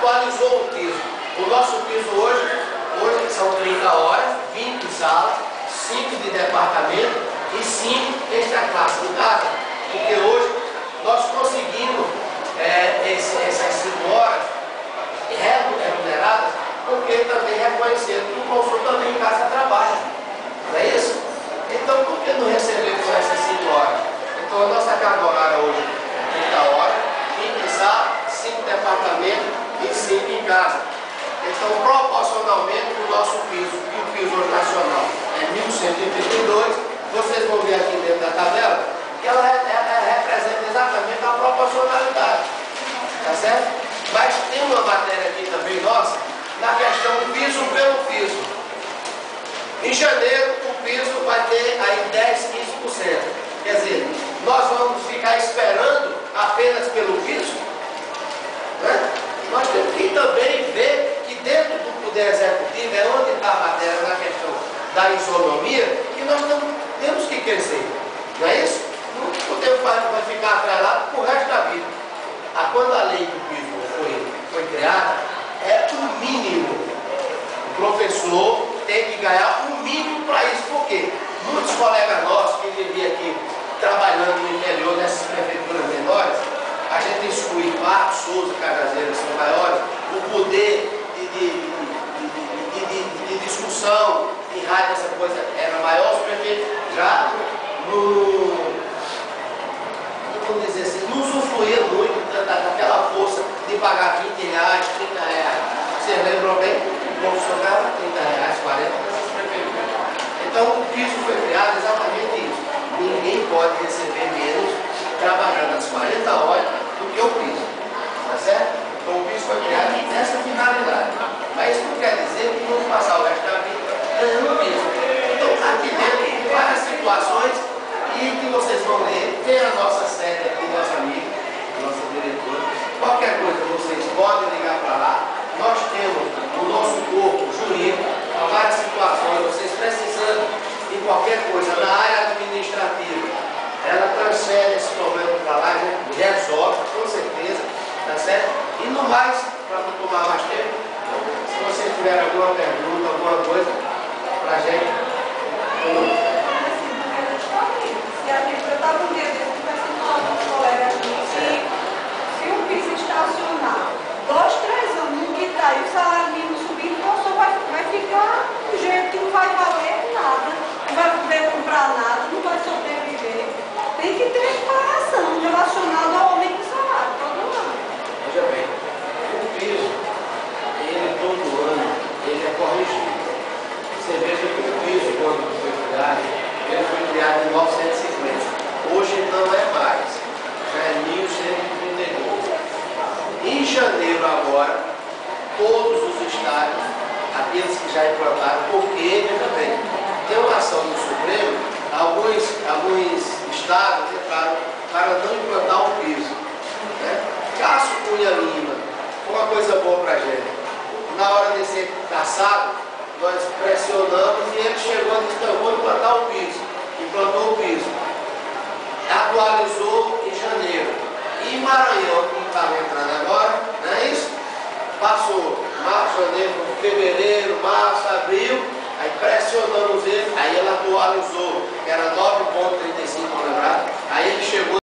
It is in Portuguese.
atualizou o piso. O nosso piso hoje são 30 horas, 20 salas, 5 de departamento e 5 extra classe em casa. Porque hoje nós conseguimos essas 5 horas remuneradas, porque também reconhecendo que o consultor também em casa trabalha. Não é isso? Então, por que não recebemos essas 5 horas? Então, a nossa carga horária hoje é 30 horas, 20 salas, 5 departamentos e 5 em casa. Então, proporcionalmente, o nosso piso, e o piso hoje nacional é 1.132, vocês vão ver aqui dentro da tabela, que ela representa exatamente a proporcionalidade. Tá certo? Mas tem uma matéria aqui também nossa, na questão piso pelo piso. Em janeiro, o piso vai ter aí 10, 15%. Quer dizer, nós vamos ficar esperando apenas pelo piso? Né? Nós temos que também ver que dentro do Poder Executivo é onde está a matéria na questão da isonomia, que nós temos que crescer. Não é isso? Não podemos vai ficar atrelado para o resto da vida. Quando a lei do piso foi criada, é o mínimo. O professor tem que ganhar o mínimo para isso. Por quê? Muitos colegas nossos que viviam aqui trabalhando no interior dessas prefeituras menores, a gente exclui Marcos, Souza, Cajazeiras, são maiores, o poder de discussão, de rádio, essa coisa era maior, os prefeitos já vamos dizer assim, não usufruía muito daquela força de pagar 20 reais, 30 reais. Vocês lembram bem? O professor ganhava 30 reais, 40 nessas prefeituras. Então o piso foi criado exatamente isso. Ninguém pode receber menos trabalhando as 40 horas do que o piso. Tá certo? Então o piso foi criado nessa finalidade. Mas isso não quer dizer que vamos passar o resto da vida ganhando piso. Então aqui dentro tem várias situações e que vocês vão ler. Tem a nossa sede aqui, nossa amiga, nossa diretora. Qualquer coisa vocês podem ligar para lá. Nós temos o nosso corpo jurídico, há várias situações, vocês precisando de qualquer coisa na área administrativa, ela transfere esse problema para lá, a gente resolve, com certeza, tá certo? E no mais, para não tomar mais tempo, se vocês tiverem alguma pergunta, alguma coisa, para a gente. Eu estava um dia desse conversando com alguns colegas meus que se o piso estacionar 2, 3 anos no que está e o salário mínimo subindo, o professor vai ficar do jeito que não vai valer nada, não vai poder comprar nada, não vai sobreviver. Tem que ter reparação relacionada ao aumento do salário todo ano. Veja bem, o piso, ele todo ano, ele é corrigido. Você veja que o piso, quando foi criado, ele foi criado em 1950. Hoje não é mais, já é 1132. Em janeiro agora, todos os estados, aqueles que já implantaram, porque, veja bem, tem uma ação do Supremo, alguns estados entraram para não implantar o piso. Né? Cássio Cunha Lima, foi uma coisa boa para a gente. Na hora de ser caçado, nós pressionamos e ele chegou e disse, então, vou implantar o piso. Implantou o piso. Atualizou em janeiro. E em Maranhão, como estava entrando agora, não é isso? Passou março, janeiro, fevereiro, março, abril, aí pressionamos ele, aí ele atualizou, que era